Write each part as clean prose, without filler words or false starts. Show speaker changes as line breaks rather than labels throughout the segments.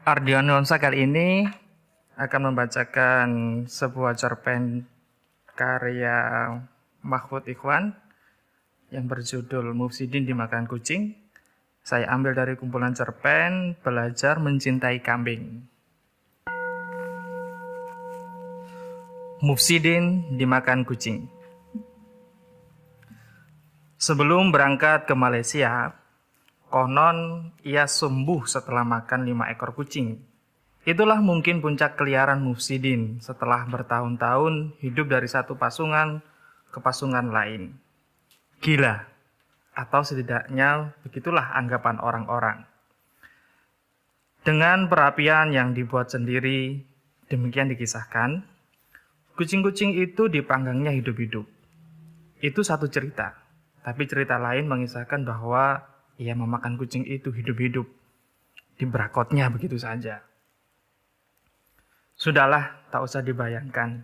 Ardian Nuansa kali ini akan membacakan sebuah cerpen karya Mahfud Ikhwan yang berjudul Mufsidin Dimakan Kucing. Saya ambil dari kumpulan cerpen Belajar Mencintai Kambing. Mufsidin Dimakan Kucing. Sebelum berangkat ke Malaysia, konon ia sembuh setelah makan 5 ekor kucing. Itulah mungkin puncak keliaran Mufsidin setelah bertahun-tahun hidup dari satu pasungan ke pasungan lain. Gila, atau setidaknya begitulah anggapan orang-orang. Dengan perapian yang dibuat sendiri, demikian dikisahkan, kucing-kucing itu dipanggangnya hidup-hidup. Itu satu cerita, tapi cerita lain mengisahkan bahwa ia memakan kucing itu hidup-hidup. Dibrakotnya begitu saja. Sudahlah, tak usah dibayangkan.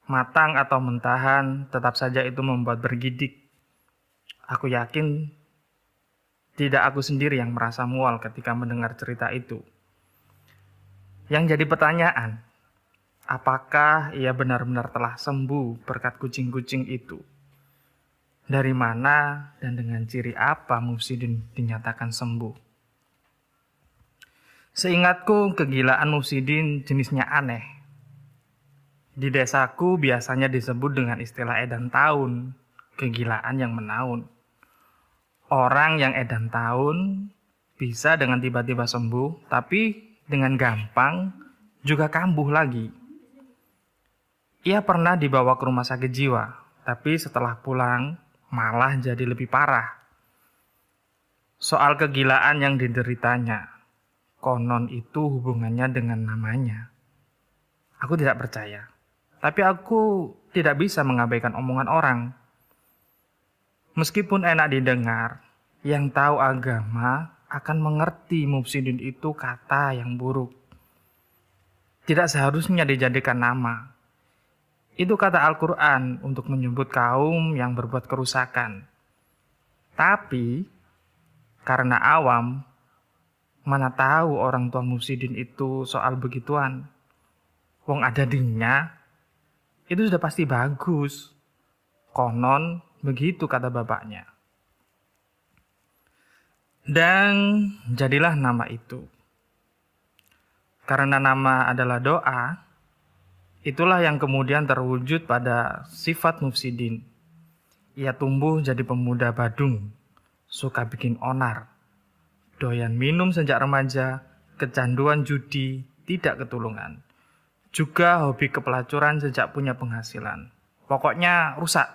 Matang atau mentahan, tetap saja itu membuat bergidik. Aku yakin tidak aku sendiri yang merasa mual ketika mendengar cerita itu. Yang jadi pertanyaan, apakah ia benar-benar telah sembuh berkat kucing-kucing itu? Dari mana dan dengan ciri apa Mufsidin dinyatakan sembuh? Seingatku, kegilaan Mufsidin jenisnya aneh. Di desaku biasanya disebut dengan istilah edan tahun, kegilaan yang menaun. Orang yang edan tahun bisa dengan tiba-tiba sembuh, tapi dengan gampang juga kambuh lagi. Ia pernah dibawa ke rumah sakit jiwa, tapi setelah pulang malah jadi lebih parah. Soal kegilaan yang dideritanya, konon itu hubungannya dengan namanya. Aku tidak percaya, tapi aku tidak bisa mengabaikan omongan orang. Meskipun enak didengar, yang tahu agama akan mengerti Mufsidin itu kata yang buruk. Tidak seharusnya dijadikan nama. Itu kata Al-Quran untuk menyebut kaum yang berbuat kerusakan. Tapi, karena awam, mana tahu orang tua Mufsidin itu soal begituan. Wong ada dinya, itu sudah pasti bagus. Konon, begitu kata bapaknya. Dan jadilah nama itu. Karena nama adalah doa, itulah yang kemudian terwujud pada sifat Mufsidin. Ia tumbuh jadi pemuda badung, suka bikin onar, doyan minum sejak remaja, kecanduan judi, tidak ketulungan. Juga hobi kepelacuran sejak punya penghasilan. Pokoknya rusak.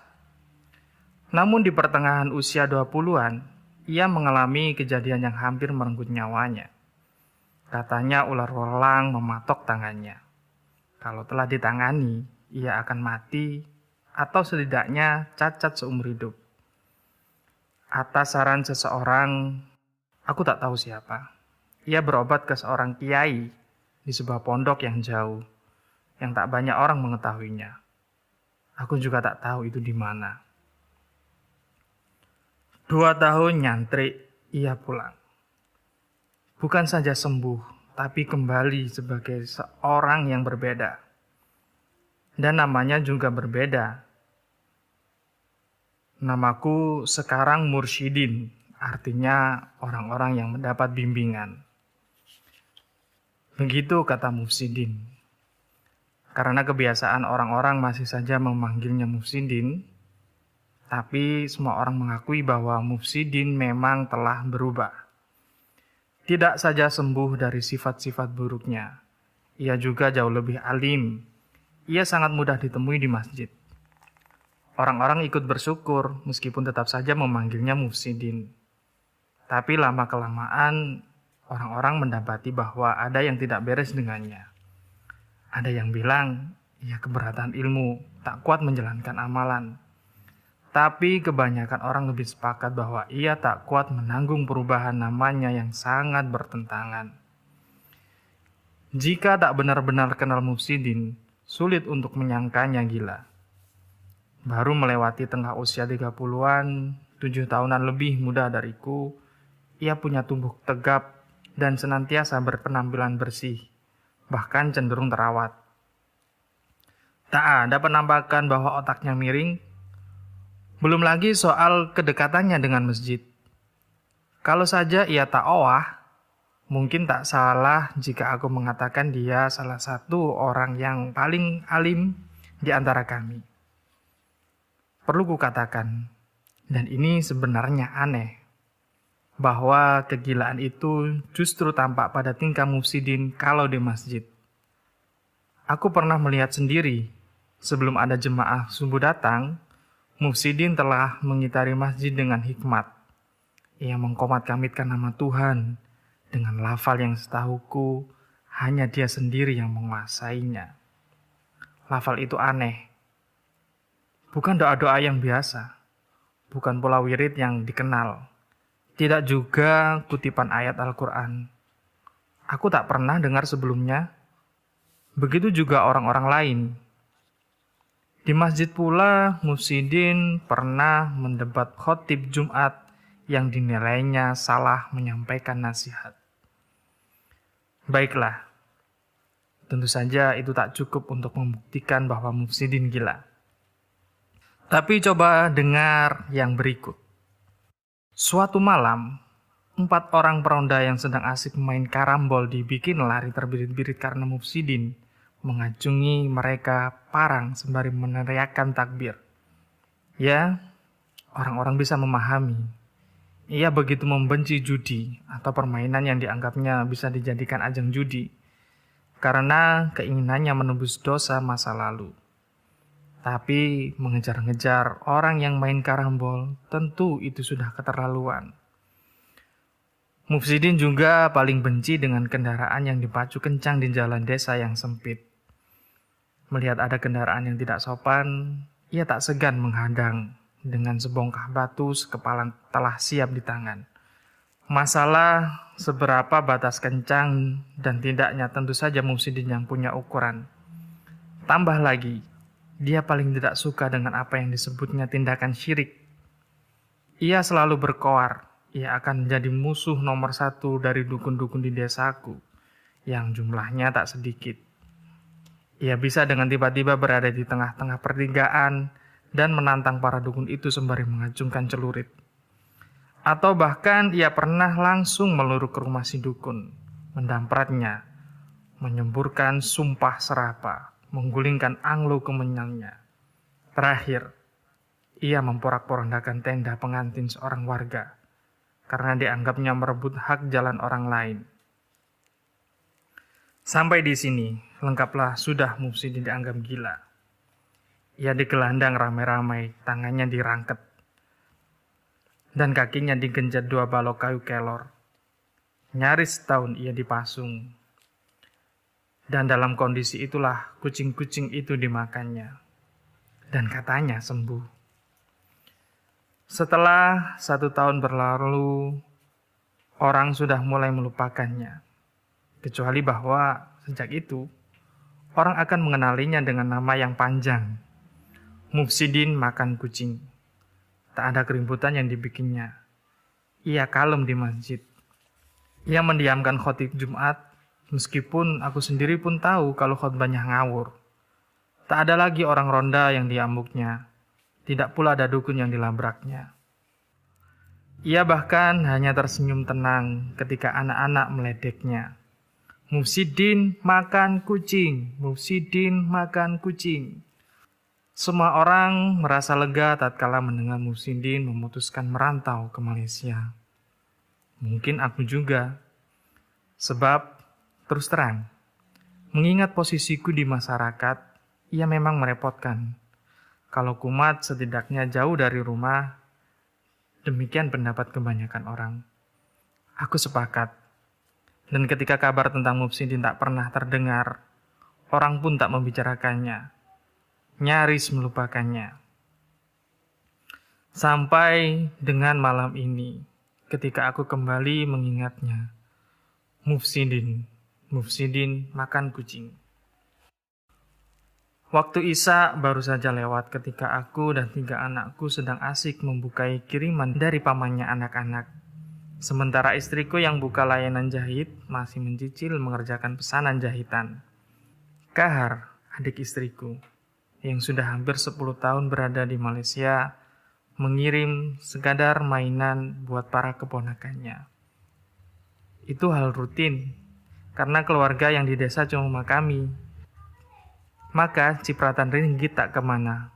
Namun di pertengahan usia 20-an, ia mengalami kejadian yang hampir merenggut nyawanya. Katanya ular welang mematok tangannya. Kalau telah ditangani, ia akan mati atau setidaknya cacat seumur hidup. Atas saran seseorang, aku tak tahu siapa, ia berobat ke seorang kiai di sebuah pondok yang jauh, yang tak banyak orang mengetahuinya. Aku juga tak tahu itu di mana. 2 tahun nyantrik, ia pulang. Bukan saja sembuh, tapi kembali sebagai seorang yang berbeda. Dan namanya juga berbeda. Namaku sekarang Mursyidin, artinya orang-orang yang mendapat bimbingan. Begitu kata Mufsidin. Karena kebiasaan orang-orang masih saja memanggilnya Mufsidin, tapi semua orang mengakui bahwa Mufsidin memang telah berubah. Tidak saja sembuh dari sifat-sifat buruknya, ia juga jauh lebih alim. Ia sangat mudah ditemui di masjid. Orang-orang ikut bersyukur meskipun tetap saja memanggilnya Mufsidin. Tapi lama-kelamaan orang-orang mendapati bahwa ada yang tidak beres dengannya. Ada yang bilang ia keberatan ilmu, tak kuat menjalankan amalan. Tapi kebanyakan orang lebih sepakat bahwa ia tak kuat menanggung perubahan namanya yang sangat bertentangan. Jika tak benar-benar kenal Mufsidin, sulit untuk menyangkanya gila. Baru melewati tengah usia 30-an, 7 tahunan lebih muda dariku, ia punya tubuh tegap, dan senantiasa berpenampilan bersih, bahkan cenderung terawat. Tak ada penampakan bahwa otaknya miring, belum lagi soal kedekatannya dengan masjid. Kalau saja ia takwah, mungkin tak salah jika aku mengatakan dia salah satu orang yang paling alim di antara kami. Perlu kukatakan, dan ini sebenarnya aneh, bahwa kegilaan itu justru tampak pada tingkah Mufsidin kalau di masjid. Aku pernah melihat sendiri, sebelum ada jemaah subuh datang, Mufsidin telah mengitari masjid dengan hikmat. Ia mengkomat-kamitkan nama Tuhan dengan lafal yang setahuku hanya dia sendiri yang menguasainya. Lafal itu aneh. Bukan doa-doa yang biasa. Bukan pula wirid yang dikenal. Tidak juga kutipan ayat Al-Quran. Aku tak pernah dengar sebelumnya. Begitu juga orang-orang lain. Di masjid pula, Mufsidin pernah mendebat khotib Jumat yang dinilainya salah menyampaikan nasihat. Baiklah, tentu saja itu tak cukup untuk membuktikan bahwa Mufsidin gila. Tapi coba dengar yang berikut. Suatu malam, 4 orang peronda yang sedang asik main karambol dibikin lari terbirit-birit karena Mufsidin mengacungi mereka parang sembari meneriakkan takbir. Ya, orang-orang bisa memahami. Ia begitu membenci judi atau permainan yang dianggapnya bisa dijadikan ajang judi karena keinginannya menebus dosa masa lalu. Tapi mengejar-ngejar orang yang main karambol tentu itu sudah keterlaluan. Mufsidin juga paling benci dengan kendaraan yang dipacu kencang di jalan desa yang sempit. Melihat ada kendaraan yang tidak sopan, ia tak segan menghadang. Dengan sebongkah batu sekepalan telah siap di tangan. Masalah seberapa batas kencang dan tidaknya tentu saja Mufsidin yang punya ukuran. Tambah lagi, dia paling tidak suka dengan apa yang disebutnya tindakan syirik. Ia selalu berkoar, ia akan menjadi musuh nomor 1 dari dukun-dukun di desaku, yang jumlahnya tak sedikit. Ia bisa dengan tiba-tiba berada di tengah-tengah pertigaan, dan menantang para dukun itu sembari mengacungkan celurit. Atau bahkan ia pernah langsung meluruk ke rumah si dukun, mendampratnya, menyemburkan sumpah serapa, menggulingkan anglo kemenyannya. Terakhir, ia memporak-porandakan tenda pengantin seorang warga, karena dianggapnya merebut hak jalan orang lain. Sampai di sini, lengkaplah sudah Mufsidin dianggap gila. Ia digelandang ramai-ramai, tangannya dirangket, dan kakinya digenjat 2 balok kayu kelor. Nyaris setahun ia dipasung. Dan dalam kondisi itulah kucing-kucing itu dimakannya. Dan katanya sembuh. Setelah 1 tahun berlalu, orang sudah mulai melupakannya. Kecuali bahwa sejak itu, orang akan mengenalinya dengan nama yang panjang. Mufsidin makan kucing. Tak ada keributan yang dibikinnya. Ia kalem di masjid. Ia mendiamkan khotib Jumat, meskipun aku sendiri pun tahu kalau khotbahnya ngawur. Tak ada lagi orang ronda yang diambuknya. Tidak pula ada dukun yang dilabraknya. Ia bahkan hanya tersenyum tenang ketika anak-anak meledeknya. Mufsidin makan kucing, Mufsidin makan kucing. Semua orang merasa lega tatkala mendengar Mufsidin memutuskan merantau ke Malaysia. Mungkin aku juga. Sebab, terus terang, mengingat posisiku di masyarakat, ia memang merepotkan. Kalau kumat setidaknya jauh dari rumah, demikian pendapat kebanyakan orang. Aku sepakat. Dan ketika kabar tentang Mufsidin tak pernah terdengar, orang pun tak membicarakannya. Nyaris melupakannya. Sampai dengan malam ini, ketika aku kembali mengingatnya, Mufsidin makan kucing. Waktu Isya baru saja lewat ketika aku dan 3 anakku sedang asik membukai kiriman dari pamannya anak-anak. Sementara istriku yang buka layanan jahit masih mencicil mengerjakan pesanan jahitan. Kahar, adik istriku, yang sudah hampir 10 tahun berada di Malaysia, mengirim sekadar mainan buat para keponakannya. Itu hal rutin, karena keluarga yang di desa cuma kami. Maka cipratan ringgit tak kemana.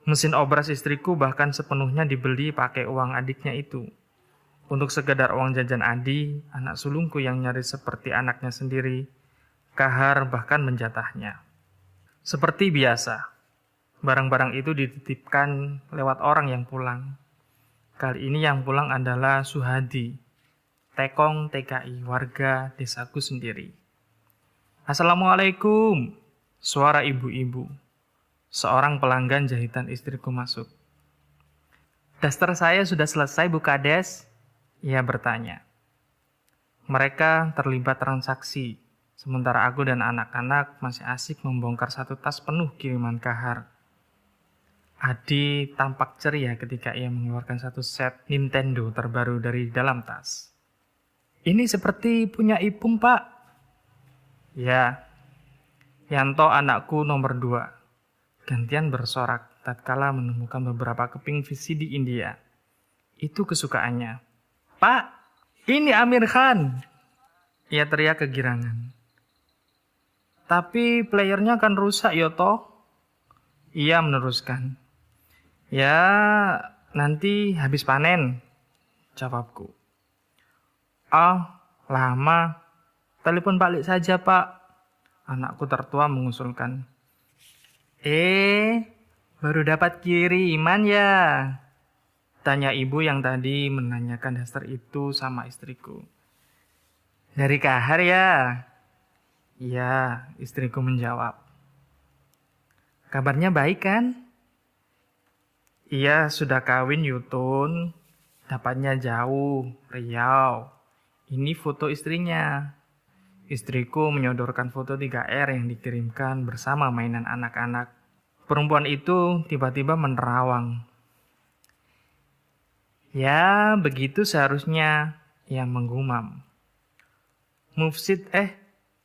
Mesin obras istriku bahkan sepenuhnya dibeli pakai uang adiknya itu. Untuk sekedar uang jajan Adi, anak sulungku yang nyaris seperti anaknya sendiri, Kahar bahkan menjatahnya. Seperti biasa, barang-barang itu dititipkan lewat orang yang pulang. Kali ini yang pulang adalah Suhadi, Tekong TKI, warga desaku sendiri. Assalamualaikum, suara ibu-ibu. Seorang pelanggan jahitan istriku masuk. Daster saya sudah selesai, Bu Kades? Ia bertanya. Mereka terlibat transaksi, sementara aku dan anak-anak masih asik membongkar satu tas penuh kiriman Kahar. Adi tampak ceria ketika ia mengeluarkan satu set Nintendo terbaru dari dalam tas. Ini seperti punya Ipung, Pak. Ya, Yanto anakku nomor 2. Gantian bersorak tatkala menemukan beberapa keping VCD India. Itu kesukaannya. Pak, ini Amir Khan. Ia teriak kegirangan. Tapi playernya kan rusak, Yoto. Ia meneruskan. Ya, nanti habis panen, jawabku. Lama. Telepon balik saja, Pak. Anakku tertua mengusulkan. Baru dapat kiriman ya? Tanya ibu yang tadi menanyakan daster itu sama istriku. Dari Kahar ya? Iya, istriku menjawab. Kabarnya baik kan? Iya, sudah kawin Yutun. Dapatnya jauh, Riau. Ini foto istrinya. Istriku menyodorkan foto 3R yang dikirimkan bersama mainan anak-anak. Perempuan itu tiba-tiba menerawang. Ya, begitu seharusnya, ia menggumam.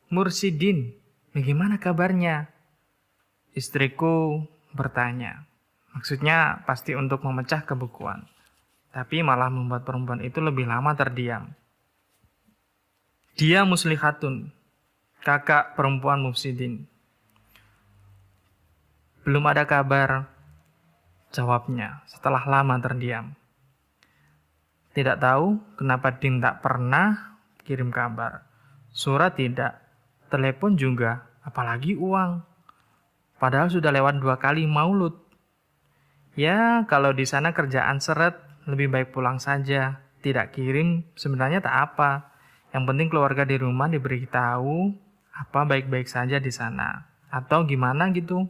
Mursidin, bagaimana kabarnya? Istriku bertanya. Maksudnya pasti untuk memecah kebukuan. Tapi malah membuat perempuan itu lebih lama terdiam. Dia Muslihatun, kakak perempuan Mufsidin. Belum ada kabar, jawabnya setelah lama terdiam. Tidak tahu kenapa Din tak pernah kirim kabar. Surat tidak, telepon juga, apalagi uang. Padahal sudah lewat 2 kali maulud. Ya, kalau di sana kerjaan seret, lebih baik pulang saja. Tidak kirim, sebenarnya tak apa. Yang penting keluarga di rumah diberitahu apa baik-baik saja di sana. Atau gimana gitu.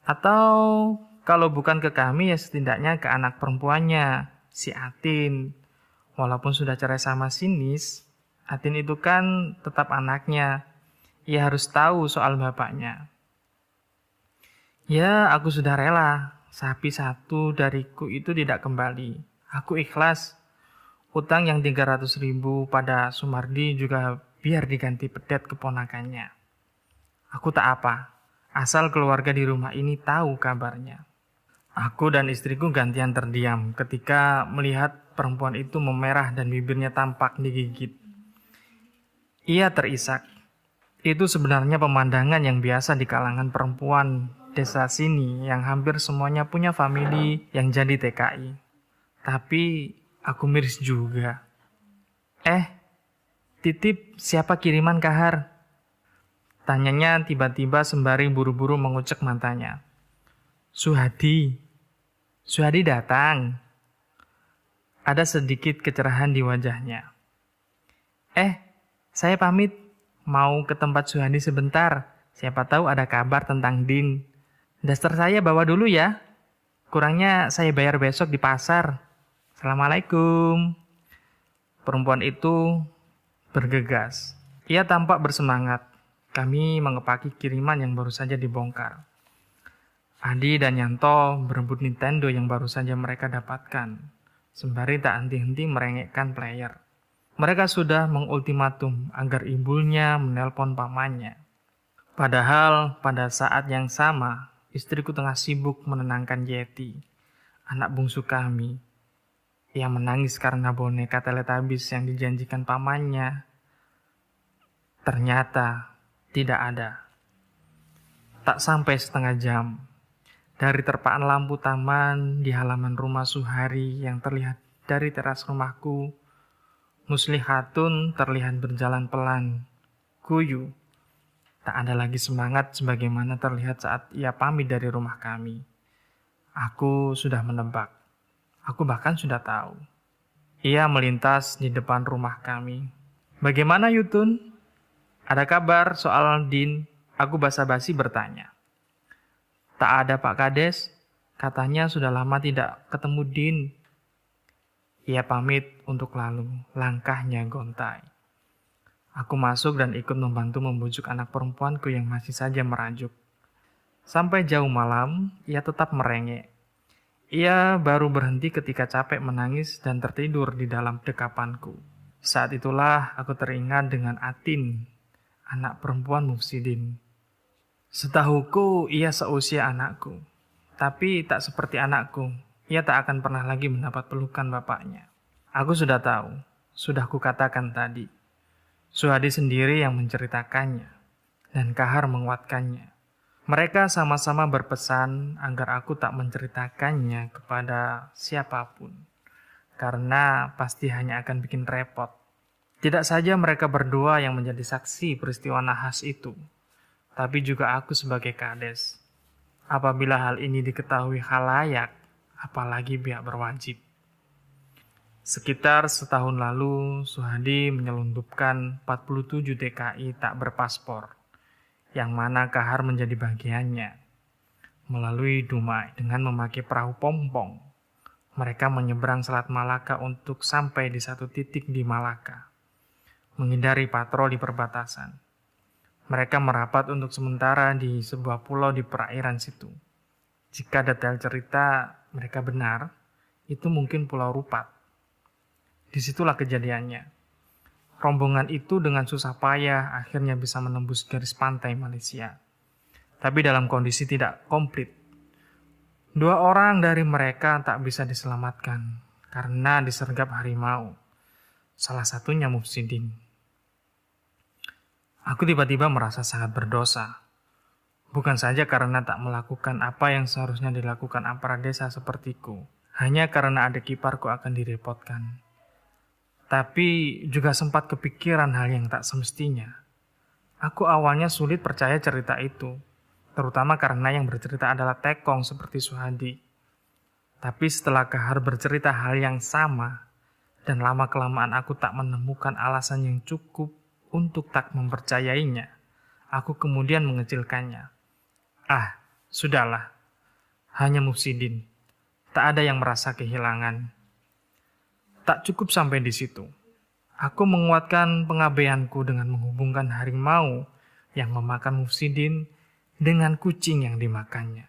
Atau kalau bukan ke kami ya setidaknya ke anak perempuannya, si Atin. Walaupun sudah cerai sama Sinis, Atin itu kan tetap anaknya. Ia harus tahu soal bapaknya. Ya, aku sudah rela. Sapi satu dariku itu tidak kembali. Aku ikhlas. Utang yang 300.000 pada Sumardi juga biar diganti pedet keponakannya. Aku tak apa, asal keluarga di rumah ini tahu kabarnya. Aku dan istriku gantian terdiam ketika melihat perempuan itu memerah dan bibirnya tampak digigit. Ia terisak. Itu sebenarnya pemandangan yang biasa di kalangan perempuan desa sini yang hampir semuanya punya famili yang jadi TKI. Tapi aku miris juga. Titip siapa kiriman Kahar? Tanyanya tiba-tiba sembari buru-buru mengucek matanya. Suhadi datang. Ada sedikit kecerahan di wajahnya. Saya pamit. Mau ke tempat Suhadi sebentar. Siapa tahu ada kabar tentang Din. Daster saya bawa dulu ya. Kurangnya saya bayar besok di pasar. Assalamualaikum. Perempuan itu bergegas. Ia tampak bersemangat. Kami mengepaki kiriman yang baru saja dibongkar. Adi dan Yanto berebut Nintendo yang baru saja mereka dapatkan. sembari tak henti-henti merengekkan player. Mereka sudah mengultimatum agar ibunya menelpon pamannya. Padahal pada saat yang sama, istriku tengah sibuk menenangkan Yeti, anak bungsu kami, yang menangis karena boneka Teletubbies yang dijanjikan pamannya ternyata tidak ada. Tak sampai setengah jam, dari terpaan lampu taman di halaman rumah Suhari yang terlihat dari teras rumahku, Muslihatun terlihat berjalan pelan, guyu. Tak ada lagi semangat sebagaimana terlihat saat ia pamit dari rumah kami. Aku sudah menebak. Aku bahkan sudah tahu. Ia melintas di depan rumah kami. Bagaimana Yutun? Ada kabar soal Din? Aku basa-basi bertanya. Tak ada Pak Kades. Katanya sudah lama tidak ketemu Din. Ia pamit untuk lalu, langkahnya gontai. Aku masuk dan ikut membantu membujuk anak perempuanku yang masih saja merajuk. Sampai jauh malam, ia tetap merengek. Ia baru berhenti ketika capek menangis dan tertidur di dalam dekapanku. Saat itulah aku teringat dengan Atin, anak perempuan Mufsidin. Setahuku ia seusia anakku, tapi tak seperti anakku. Ia tak akan pernah lagi mendapat pelukan bapaknya. Aku sudah tahu, sudah kukatakan tadi. Suhadi sendiri yang menceritakannya, dan Kahar menguatkannya. Mereka sama-sama berpesan agar aku tak menceritakannya kepada siapapun, karena pasti hanya akan bikin repot. Tidak saja mereka berdua yang menjadi saksi peristiwa nahas itu, tapi juga aku sebagai kades. Apabila hal ini diketahui khalayak, apalagi pihak berwajib. Sekitar setahun lalu, Suhadi menyelundupkan 47 TKI tak berpaspor, yang mana Kahar menjadi bagiannya. Melalui Dumai dengan memakai perahu pompong, mereka menyeberang Selat Malaka untuk sampai di satu titik di Malaka, menghindari patroli perbatasan. Mereka merapat untuk sementara di sebuah pulau di perairan situ. Jika detail cerita mereka benar, itu mungkin Pulau Rupat. Disitulah kejadiannya. Rombongan itu dengan susah payah akhirnya bisa menembus garis pantai Malaysia. Tapi dalam kondisi tidak komplit. 2 orang dari mereka tak bisa diselamatkan karena disergap harimau. Salah satunya Mufsidin. Aku tiba-tiba merasa sangat berdosa. Bukan saja karena tak melakukan apa yang seharusnya dilakukan aparat desa sepertiku, hanya karena adik iparku akan direpotkan. Tapi juga sempat kepikiran hal yang tak semestinya. Aku awalnya sulit percaya cerita itu, terutama karena yang bercerita adalah tekong seperti Suhadi. Tapi setelah Kahar bercerita hal yang sama, dan lama-kelamaan aku tak menemukan alasan yang cukup untuk tak mempercayainya, aku kemudian mengecilkannya. Sudahlah. Hanya Mufsidin. Tak ada yang merasa kehilangan. Tak cukup sampai di situ. Aku menguatkan pengabaianku dengan menghubungkan harimau yang memakan Mufsidin dengan kucing yang dimakannya.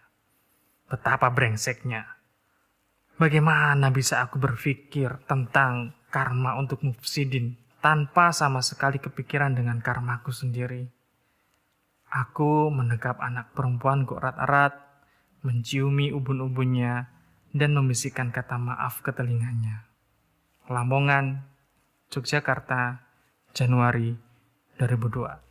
Betapa brengseknya. Bagaimana bisa aku berpikir tentang karma untuk Mufsidin tanpa sama sekali kepikiran dengan karmaku sendiri. Aku menekap anak perempuanku erat-erat, menciumi ubun-ubunnya, dan membisikkan kata maaf ke telinganya. Lamongan, Yogyakarta, Januari 2002.